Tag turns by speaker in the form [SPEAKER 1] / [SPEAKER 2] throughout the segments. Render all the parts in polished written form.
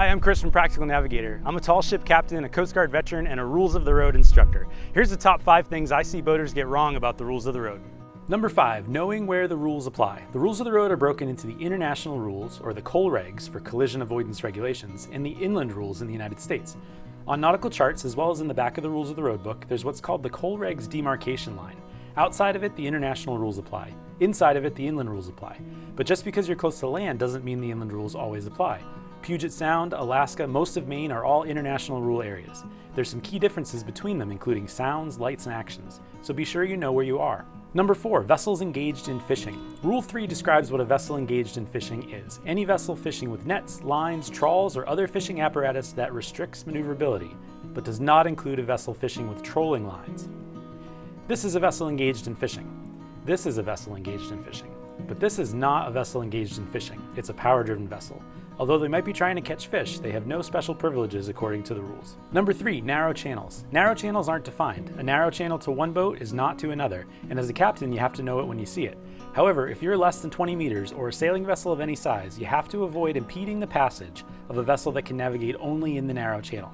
[SPEAKER 1] Hi, I'm Chris from Practical Navigator. I'm a tall ship captain, a Coast Guard veteran, and a rules of the road instructor. Here's the top 5 things I see boaters get wrong about the rules of the road. Number 5, knowing where the rules apply. The rules of the road are broken into the international rules, or the COL regs for collision avoidance regulations, and the inland rules in the United States. On nautical charts, as well as in the back of the rules of the road book, there's what's called the COL regs demarcation line. Outside of it, the international rules apply. Inside of it, the inland rules apply. But just because you're close to land doesn't mean the inland rules always apply. Puget Sound, Alaska, most of Maine are all international rule areas. There's some key differences between them, including sounds, lights, and actions, so be sure you know where you are. Number 4, vessels engaged in fishing. Rule 3 describes what a vessel engaged in fishing is. Any vessel fishing with nets, lines, trawls, or other fishing apparatus that restricts maneuverability, but does not include a vessel fishing with trolling lines. This is a vessel engaged in fishing. This is a vessel engaged in fishing. But this is not a vessel engaged in fishing. It's a power-driven vessel. Although they might be trying to catch fish, they have no special privileges according to the rules. Number 3, narrow channels. Narrow channels aren't defined. A narrow channel to one boat is not to another, and as a captain, you have to know it when you see it. However, if you're less than 20 meters or a sailing vessel of any size, you have to avoid impeding the passage of a vessel that can navigate only in the narrow channel.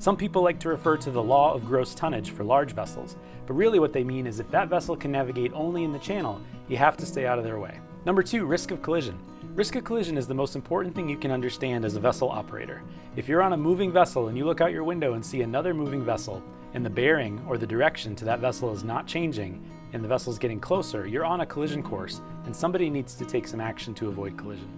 [SPEAKER 1] Some people like to refer to the law of gross tonnage for large vessels, but really what they mean is if that vessel can navigate only in the channel, you have to stay out of their way. Number 2, risk of collision. Risk of collision is the most important thing you can understand as a vessel operator. If you're on a moving vessel and you look out your window and see another moving vessel, and the bearing or the direction to that vessel is not changing, and the vessel is getting closer, you're on a collision course, and somebody needs to take some action to avoid collision.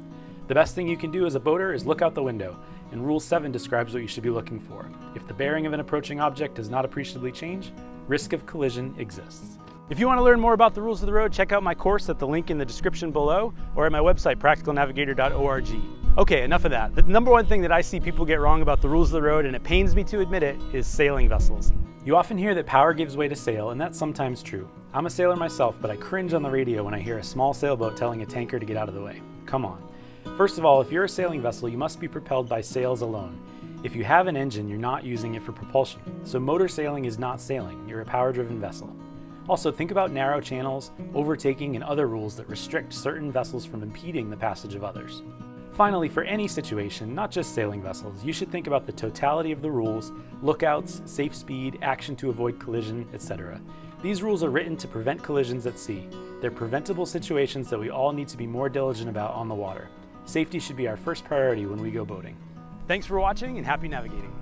[SPEAKER 1] The best thing you can do as a boater is look out the window, and Rule 7 describes what you should be looking for. If the bearing of an approaching object does not appreciably change, risk of collision exists. If you want to learn more about the rules of the road, check out my course at the link in the description below or at my website, practicalnavigator.org. Okay, enough of that. The number one thing that I see people get wrong about the rules of the road, and it pains me to admit it, is sailing vessels. You often hear that power gives way to sail, and that's sometimes true. I'm a sailor myself, but I cringe on the radio when I hear a small sailboat telling a tanker to get out of the way. Come on. First of all, if you're a sailing vessel, you must be propelled by sails alone. If you have an engine, you're not using it for propulsion. So motor sailing is not sailing, you're a power-driven vessel. Also, think about narrow channels, overtaking, and other rules that restrict certain vessels from impeding the passage of others. Finally, for any situation, not just sailing vessels, you should think about the totality of the rules, lookouts, safe speed, action to avoid collision, etc. These rules are written to prevent collisions at sea. They're preventable situations that we all need to be more diligent about on the water. Safety should be our first priority when we go boating. Thanks for watching and happy navigating.